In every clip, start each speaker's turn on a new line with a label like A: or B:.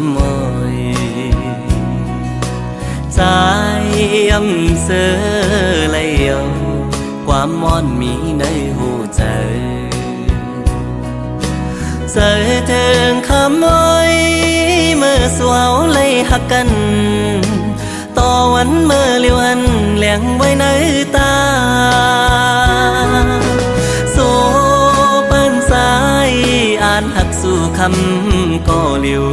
A: ำมอยใจอำเสอเลยเอาความมอนมีในหูใจเจอถึงคำมอยเมื่อสวาวเลยหักกันต่อวันเมื่อเลี้ยวหันแหลงไว้ในตาโซปันสายอ่านหักสู่คำก็เลี้ยว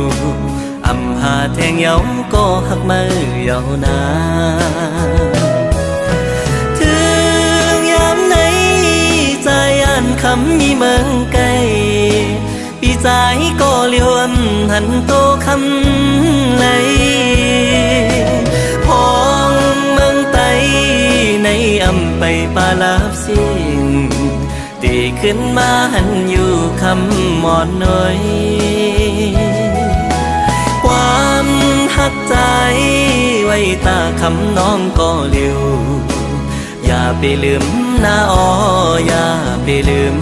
A: อำหาแทงเยาก็หักมือเยานาถึงยามไหนใจอ่านคำมีเมืองไกลปีใจก็เลี้ยวหันโตคำไหลพองเมืองไตในอำไปปาลาบสิ่งตีขึ้นมาหันอยู่คำหมอนน้อยความหักใจไว้ตาคำน้องก็เลี้ยวอย่าไปลืมหน้าอ้ออย่าไปลืม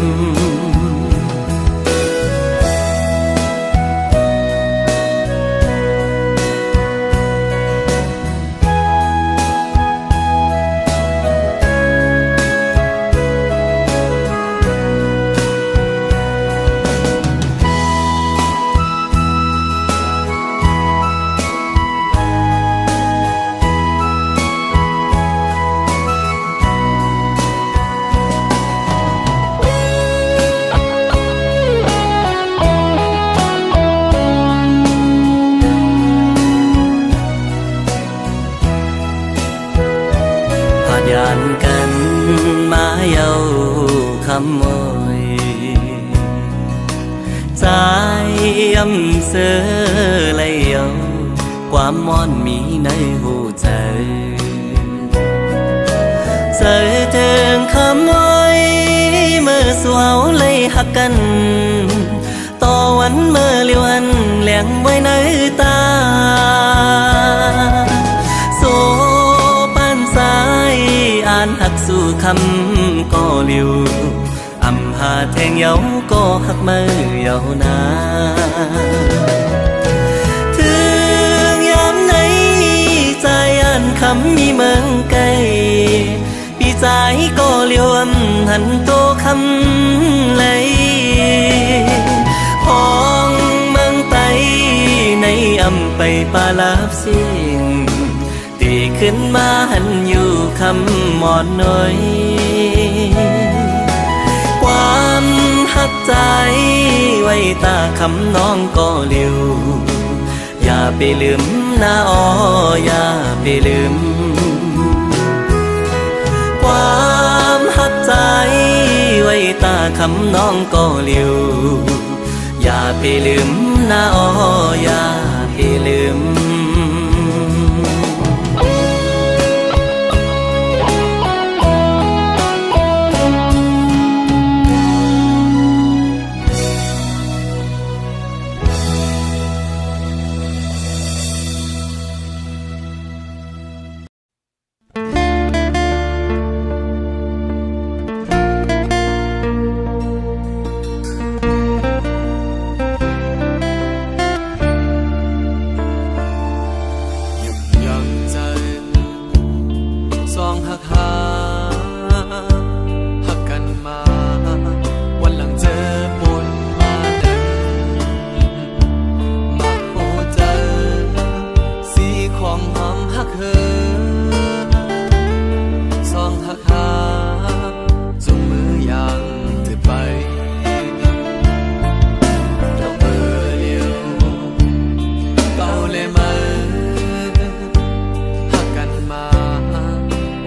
A: ยานกันมาเยาคำมอยใจอำเสอเลยเอาความมอนมีในหูใจเจอถึงคำมอยเมื่อสวาวเลยหักกันต่อวันเมื่อเลี้ยวหันแหลงไว้ในตาอ่านหักสู่คำก็เลี้ยวอำหาแทงเยาก็หักมือเยานาถึงยามไหนใจอ่านคำมีเมืองไกลปีใจก็เลี้ยวหันโตคำไหลพองเมืองไตในอำไปปาลาบสิ่งตีขึ้นมาหันอยู่คำหมอนน้อยความหักใจไว้ตาคำน้องก็เลี้ยวอย่าไปลืมหน้าอ้ออย่าไปลืมความหักใจไว้ตาคำน้องก็เลี้ยวอย่าไปลืมหน้าอ้ออย่าไปลืม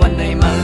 B: วันไหนมัน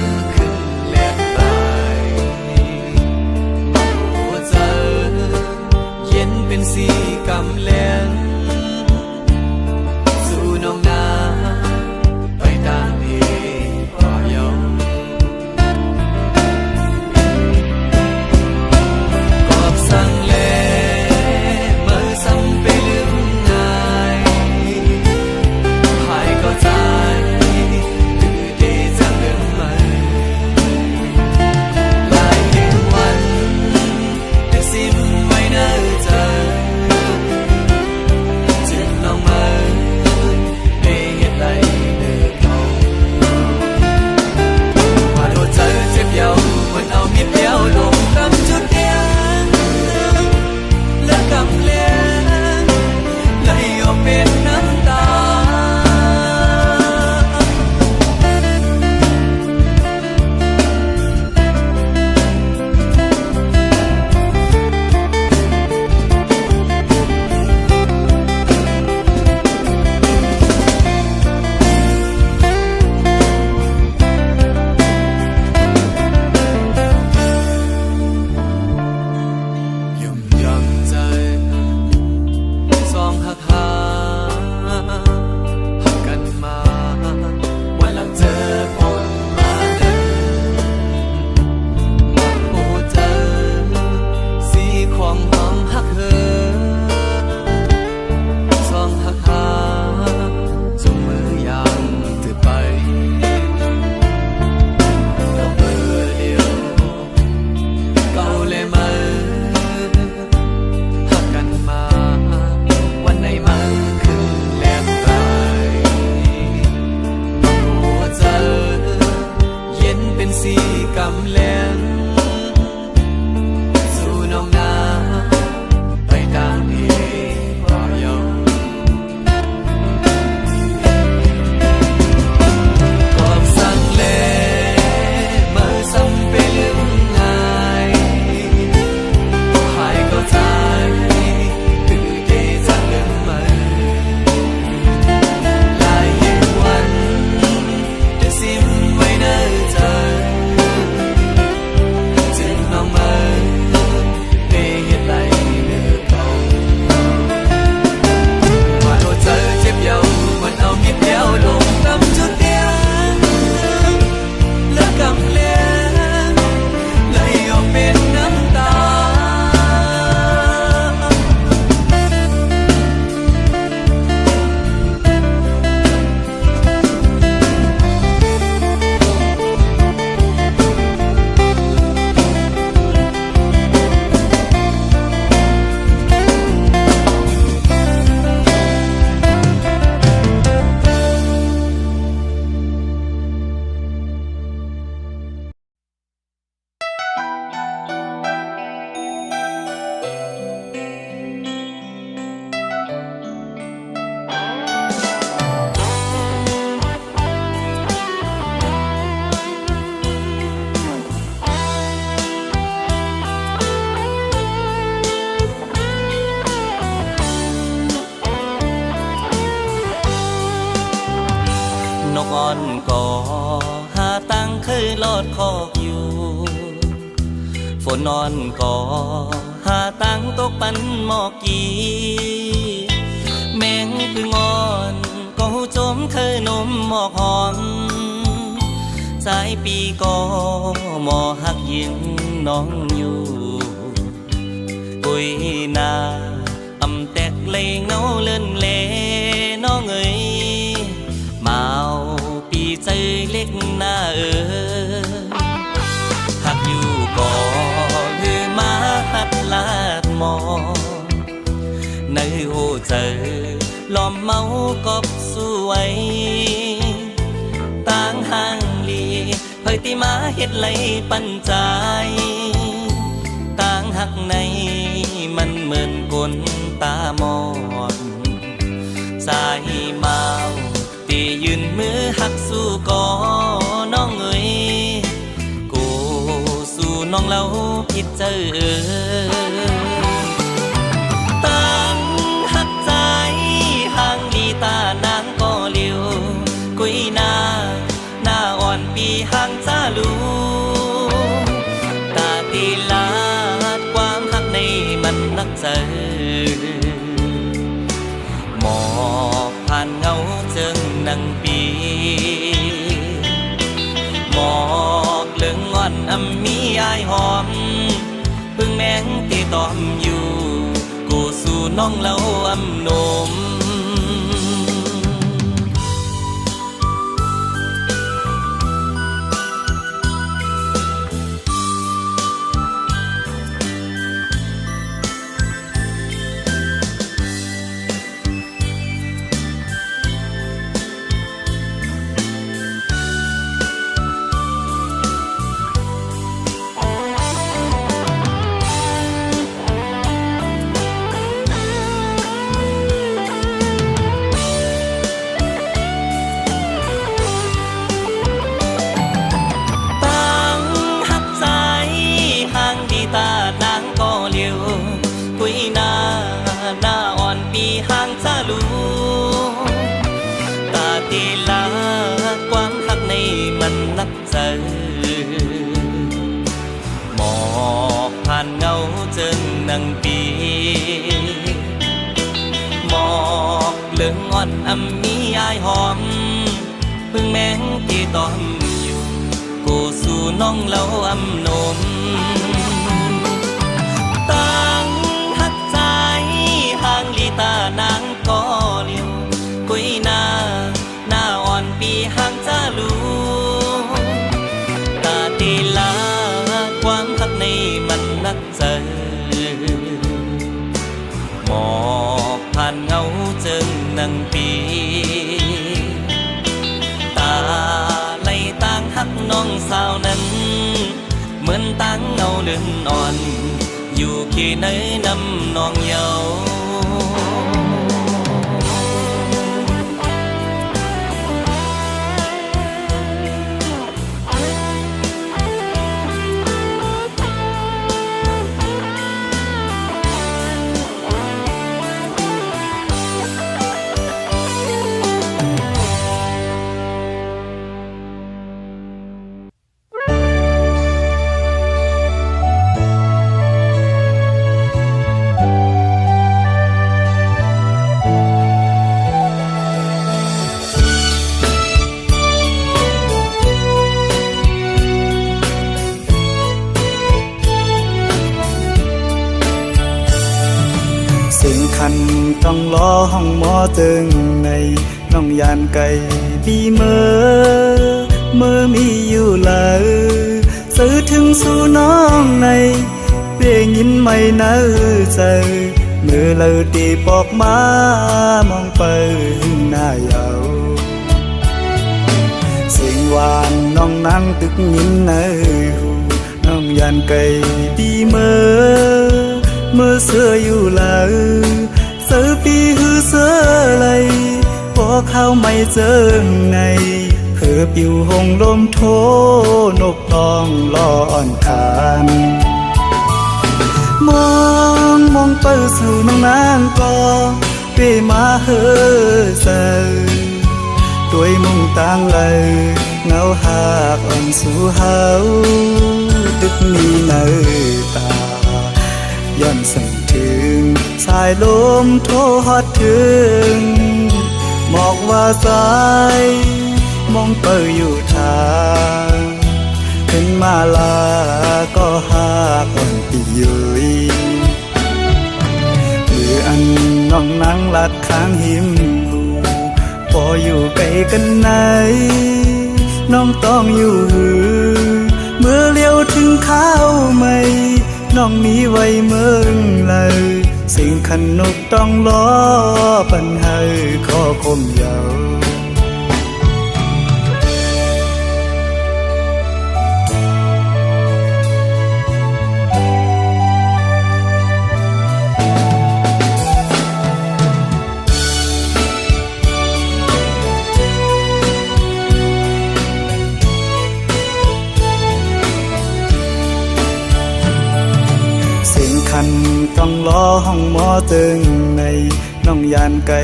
B: ำเลี้ยงสู่น้องนาไปตามที่บ่ยอมกอบสั่งเลเมื่อซ้ำไปลืมง่ายหายก็ตายคือเกจะเงินมันหลายยิ่งวันจะสิ้นไว้ในใจจึงน้องมันเพียงไรเนื้อเขาว่าโดนเธอเจ็บเย้ามันเอามิดเดียวลงน้ำจุดเดียวและกำเลี้ยงเลยออกเป็นน้ำตา
A: นกอ่อนก่อหาตั้งเคยลอดคอกอยู่ฝนนอนก่อหาตั้งตกปันหมอกกีแมงพึ่งอ่อนก็หูจมเคยนมหมอกหอมสายปีก็หมอหักยิงน้องอยู่กุยนาอำแตกเลงเนาเลื่อนเลน้องเอ๋ยมาเอาปีใจเล็กหน้าหักอยู่ก่อหือมาหัดลาดมอในโหเจอล้อมเมากอบสวยต่างห่างลีเผยติมาเฮ็ดไหลปันใจต่างหักในมันเหมือนกลตามอนสายเมาตียืนมือหักสู้ก่อน้องเอ๋ยกูสู้น้องเล่าผิดเจอตั้งหักใจห่างดีตานางก็เลี้ยวกุยหน้าอ่อนปีห่างจ้าลูตาตีลาดความหักในมันนักเจอหมอกผ่านเงาเจิงนังปีหมอกเหลืองอ่อนอำมีอายหอมพึ่งแมงตีตอมอยู่กูสู่น้องเล่าอำนมตานางก็เลี้ยวกุยหน้าอ่อนปีห่างจ้าลูตาตีลาความหักในมันนักเจอหมอกผ่านเงาเจิงนังปีหมอกเหลืองอ่อนอำมีอายหอมพึ่งแมงที่ตอมอยู่กูสู่น้องเล่าอำนมตั้งหักใจห่างลีตานางก็เลี้ยวกุยหน้าอ่อนปีห่างจ้าลูตาตีลาความหักในมันนักเจอหมอกผ่านเงาเจิงนังปีตาไหลต่างหักน้องสาวนั้น มือนตั้งเงาเลื่อนอ่อน อยู่ขี้ในน้ำนองเยา
C: สิ่งคันต้องล้อห้องหมอตึงในน้องยานไก่บีเมื่อมีอยู่เลยสื่อถึงสู่น้องในเปลี่ยนยินไม่เนื้อใจมือเลยตีปอกมามองไปหน้าเยาสิ่งหวานน้องนั่งตึกยินในหูน้องยานไก่บีเมื่อเสื้ออยู่เลยเสื้อปีหือเสื้อไหลพอเข้าไม่เจอในเพื่อปิวหงลมโทนกตองลออ่อนคานมองไปสู่น้องนางก็เปมาเฮอเซด้วยมุ่งต่างเลยเงาหากอ่อนสู่เฮาตึกมีเนื้อตาย้อนสั่งถึงสายลมโทฮอดถึงหมอกว่าสายมองเปิดอยู่ทางขึ้นมาลาก็หากอ่อนปียุยหรืออันน้องนั่งลัดข้างหิมหูพออยู่ไกลกันไหนน้องต้องอยู่เมื่อเลี้ยวถึงข้าวไม่น้องมีไว้เมืองเลยสิ่งขันนกต้องล้อปัญหาขอคมเยาคันต้องล้อห้องหมอตึงในน้องยานไก่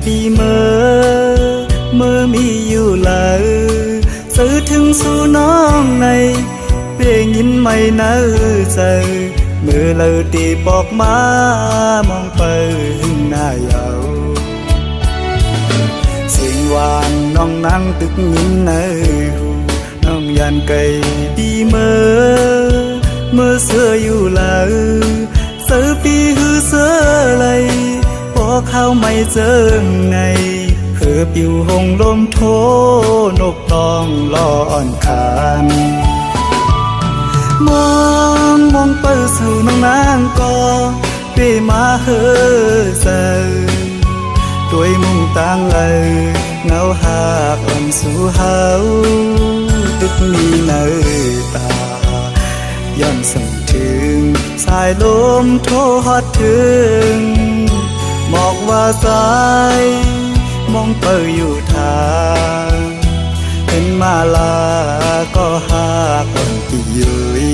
C: บีเมื่อมีอยู่เลยสื่อถึงสู่น้องในเปลี่ยนยินไม่เนื้อใจมือเลยตีปอกมามองไปหน้าเยาเสียงหวานน้องนั่งตึกยินในหูน้องยานไก่บีเมื่อเสื้ออยู่เลยเสื้อปีหือเสื้อไหลพอเข้าไม่เจอไงเพื่อปิวหงลมโทนกตองลออ่อนคานมองไปสู่น้องนางก็เปมาเฮอเซด้วยมุ่งต่างเลยเงาหากอ่อนสู่เฮาตึกมีเนื้อตาย้อนสั่งถึงสายลมโทฮอดถึงหมอกว่าสายมองเปิดอยู่ทางเห็นมาลาก็หากอ่อนปียุย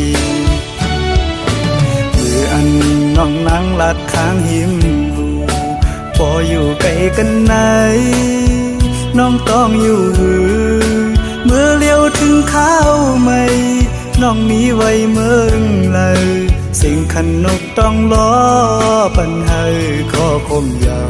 C: หรืออันน้องนั่งลัดข้างหิมหูพออยู่ไกลกันไหนน้องต้องอยู่เมื่อเลี้ยวถึงข้าวไม่น้องมีไว้เมืองเลยสิ่งขันนกต้องล้อปัญหาขอคมเยา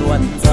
B: วนใจ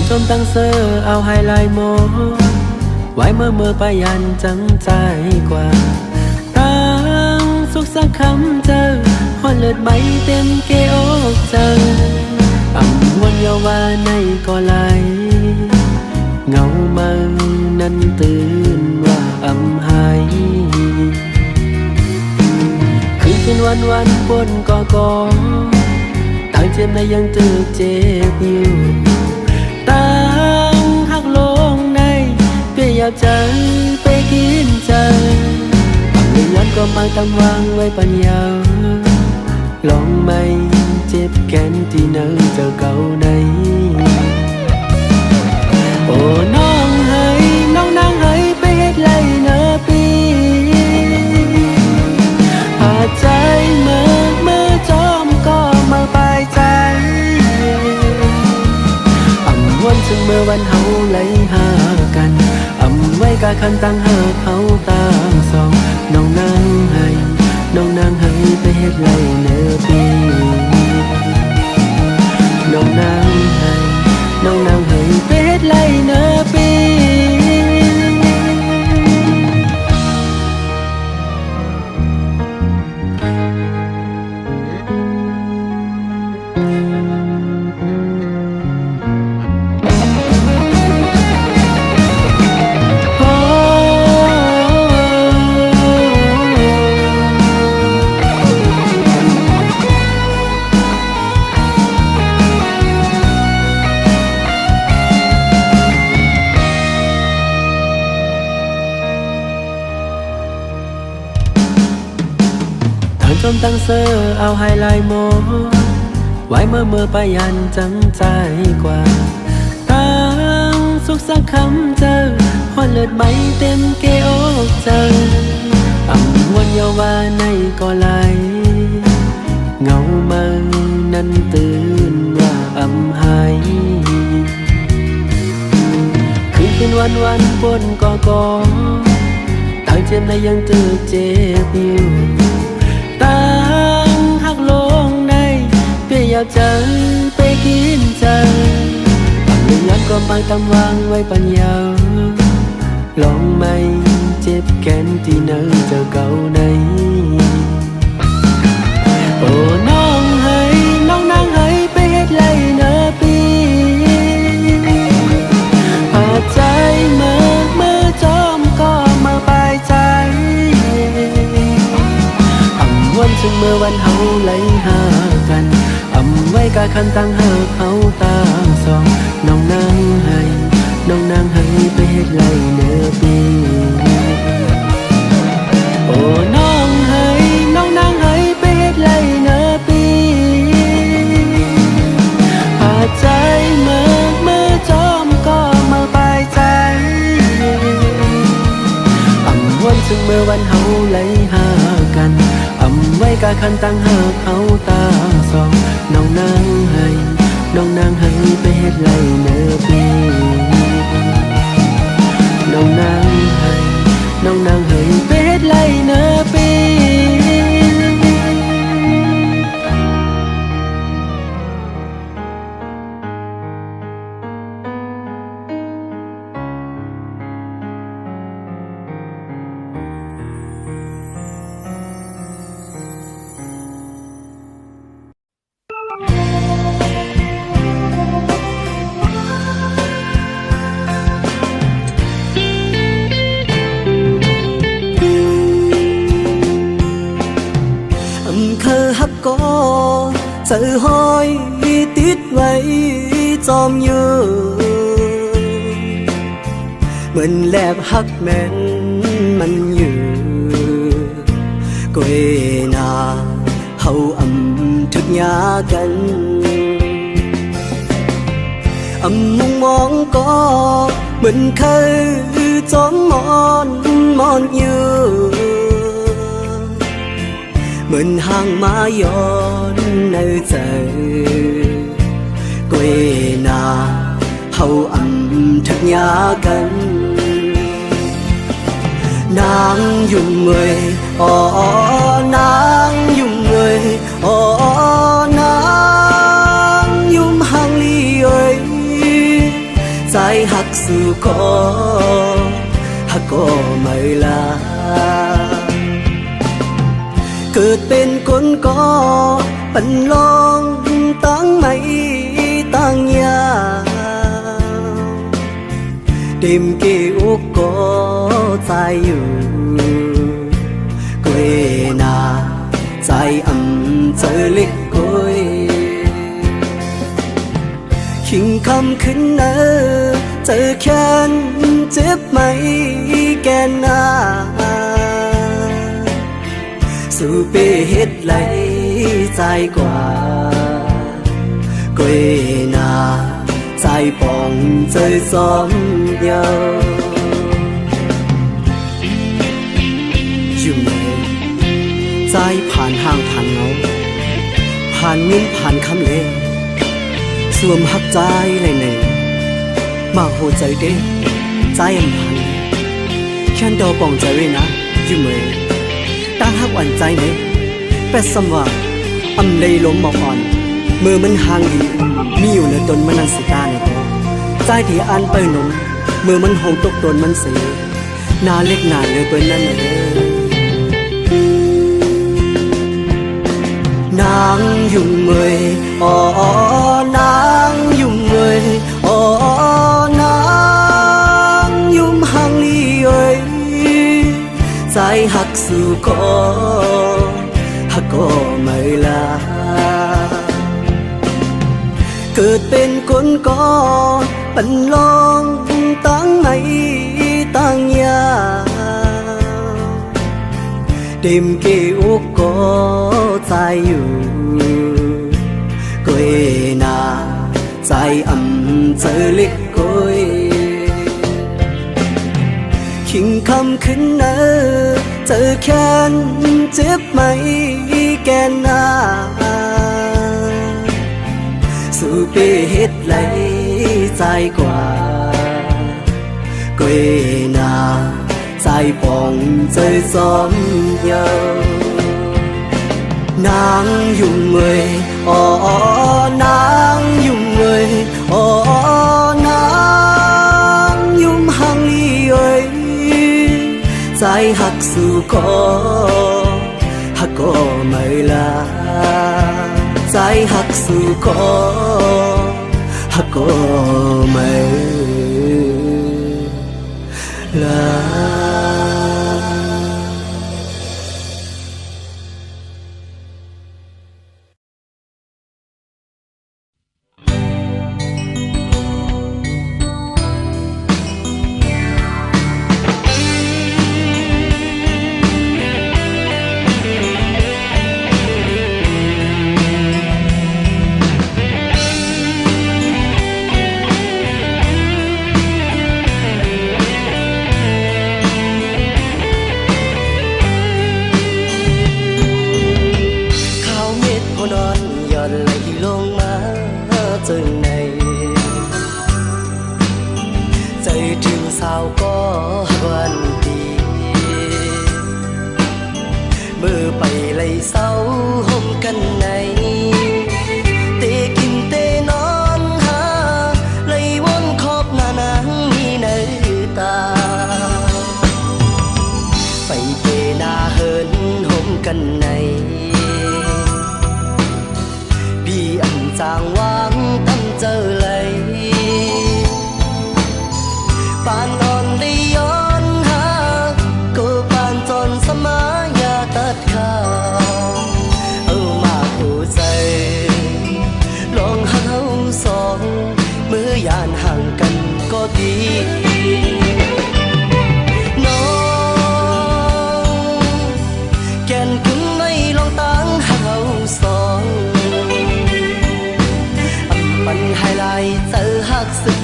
D: จนตั้งเซอร์เอาไฮไลท์โมไว้เมื่อไปยันจังใจกว่าตั้งสุขสักคำเจอหอนเลือดไหมเต็มเกอกจังอ่ำวนเยาวาในก็ไหลเงามันนั้นตื่นว่าอ่ำหายคืนวันปนก่อตั้งเจ็บในยังตึกเจ็บอยู่ตั้งหักลงในเปียบใจไปกินใจเมื่อวันก็มาตำวางไว้ปัญญาลองไม่เจ็บแค้นที่เนื้อเจอเก่าในโอ้น้องให้น้องนางให้ไปเฮ็ดไรเนื้อปีหาใจเมื่อจอมก็มาไปใจวันซึ่งเมื่อวันเฮาไหลหากันไว้กะคันตั้งหาเขาต่างสองน้องนางให้ไปเฮ็ดไรเนื้อปีน้องนางให้ไปเฮ็ดไรเนื้อปีจนตั้งเซอร์เอาไฮไลท์โมไว้เมื่อไปยันจังใจกว่าตั้งสุขสักคำเจอหอนเลือดไหมเต็มเกอกจังอ่ำวนเยาวาในก็ไหลเงามันนั้นตื่นว่าอ่ำหายคืนวันปนก่อตั้งเจ็บในยังตึกเจ็บอยู่ตั้งหักลงในเปียบใจไปกินใจเมื่อยันก็มาตำวางไว้ปัญญาลองไม่เจ็บแค้นที่เนื้อเจอเก่าในโอ้น้องให้น้องนางให้ไปเฮ็ดไรเนื้อปีหาใจเมื่อจอมก็มาไปใจวันซึ่งเมื่อวันเฮาไหลหากันไว้กะคันตั้งหาเขาต่างสองน้องนางให้ไปเฮ็ดไรเนื้อปีโอ้น้องให้น้องนางให้ไปเฮ็ดไรเนื้อปีหาใจเมื่อจอมก็มาไปใจวันซึ่งเมื่อวันเฮาไหลหากันไว้กะคันตั้งหาเขาต่างสองน้องนางให้ไปเฮ็ดไรเนื้อปีน้องนางให้ไปเฮ็ดไรเนื้อปี
C: ใจห้อยติดไว้จอมยืนเหมือนแลบหักแม่น มันอยู่ก็นาเฮาทุกยากันมุงมองก็เหมือนเคยจ้องมอนอยู่เหมือนห่างมาย้อนในใจก็นาเฮาทุกยากันnàng dùng người nàng dùng người nàng dùng hàng ly ơi dài hắc sự có mây làเกิดเป็นคนก็ปันลองตั้งไม่ตั้งยาđêm kia ước có dàiอยู่quê na dài trời lịch quê khinh khăm khinh nơ trời khen chếp mây kèn na sự bê hết lấy dài quả quê na dài bóng chơi xóm nhauอยู่ไหนใจผ่านห้างผ่านเงาผ่านมิ้นผ่านคำเล่สวมหักใจเลยเนี่ยมาโหใจเด้ใจผ่านแค่ดอป่องใจไว้นะอยู่ไหมตั้งหักหวั่นใจเนี่ยเป็ดสมว่าเลยล้มหมอกอ่อนมือมันห่างดีมีอยู่ในตนมันนันสิตาในตัวใจที่อันไปหนุ่มมือมันหงตกตนมันเสียนาเล็กนาเลยเป็นนั่นเลยnàng dùng người nàng dùng người nàng dùng hàng ly ơi dài hắc sự có mây làเกิดเป็นคนก็ปันลองตั้งไม่ตั้งยาđêm kia ước có dàiอยู่quê na dài trời lịch quê khinh khăm khinh nơ trời khen chếp mây kèn na sự bê hết lấy dài quả quê na dài bóng chơi xóm nhau nàng dùng người nàng dùng người nàng dùng hàng ly ơi dài hắc sự có mây là dài hắc sự có mây là
B: น้อง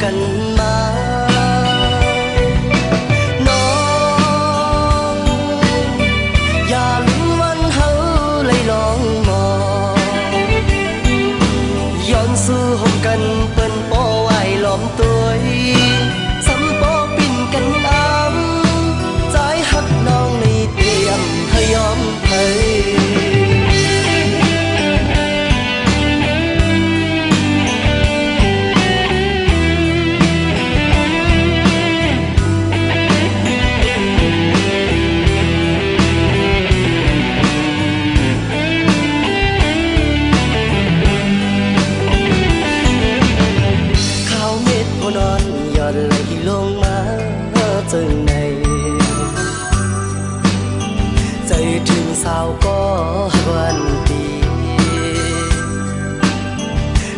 B: กันมาน้องอย่าลืมวันเฮาเลยลองมองย้อนสู่ห่มกันเปิ้นปอไว้ล้อมตัวสำปอปิ่นกันอ้ำใจหักน้องในเตรียมพยอมเผยนอนหย่อนไหลลงมาจึงในใจถึงสาวก็วันดี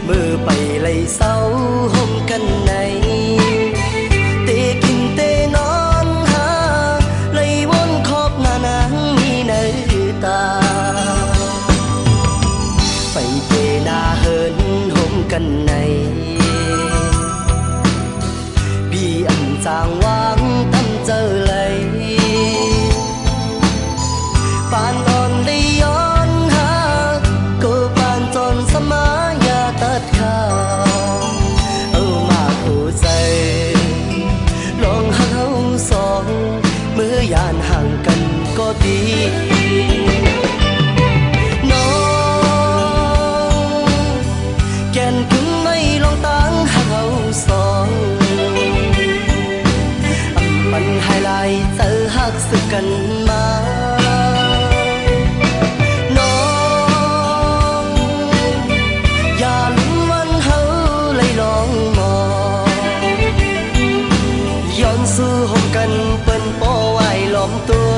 B: มือไปไหลเศร้าห่มกันในเตะกินเตะนอนหาไหลวนขอบหน้านางมีในตาไปเตะหน้าเหินห่มกันในจางวางตั้งเจอเลยปานอ่อนได้ย้อนหาก็ปานจนสมายาตัดขาเอามาหัวใจลองหักเฮาสองเมื่อยานห่างกันก็ดีน้องแก่นกึ่งไม่ลองตั้งหักเฮาสองมันให้ลายเจอหักสึกกันมาน้องอย่าลืมวันเฮาเลยลองมองย้อนสู่ห่มกันเปิ้นปอไว้ล้อมตัว